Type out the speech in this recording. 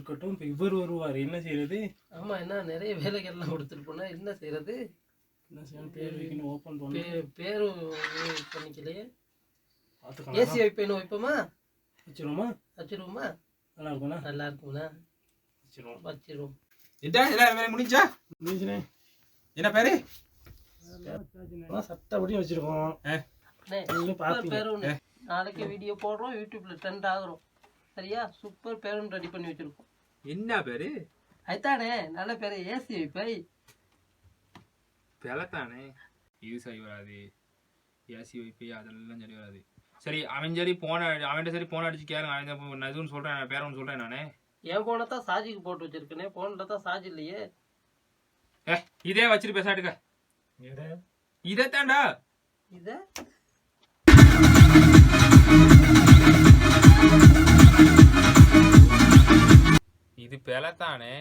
இருக்கட்டும். இப்போ இவர் வருவார், என்ன செய்யறது? ஆமா, என்ன நிறைய வேலைகள்லாம் கொடுத்துட்டு போனா என்ன செய்யறது? என்ன செய்யணும்? பேர் வைக்கணும், ஓப்பன் பண்ணணும். பேரு பண்ணிக்கலையே. பார்த்துக்கலாம். ஏசி வைப்பேன்னு வைப்போமா? வச்சிருவோமா? வச்சிருவோமா? நல்லா இருக்கும்ண்ணா. நல்லா இருக்கும்ண்ணா. வச்சிருவோம். என்ன எல்லாம் வேலை முடிஞ்சா? முடிஞ்சுனே. என்ன பேரு? சட்டப்படியும் வச்சிருக்கோம். நாளைக்கு வீடியோ போடுறோம், யூடியூப்ல ட்ரெண்ட் ஆகுறோம். சரியா? சூப்பர் பேரும் ரெடி பண்ணி வச்சிருக்கோம். என்ன பேரு? அதுதானே நல்ல பேரு. ஏசி வைப்பை பேலத்தானே. இது சரி வராது. ஏசி வைப்பை அதெல்லாம் சரி வராது. சரி அவன் சரி அவன்கிட்ட சரி போன அடிச்சு கேளுங்க. அவன் நான் எதுவும் சொல்றேன், பேர ஒன்று சொல்றேன் நானே. என் போனை தான் சார்ஜுக்கு போட்டு வச்சிருக்கேனே, போன்ல தான் சார்ஜ் இல்லையே. இதே வச்சிட்டு பேசாட்டுக்க. இதைத்தாண்டா இத இது பேலத்தானே.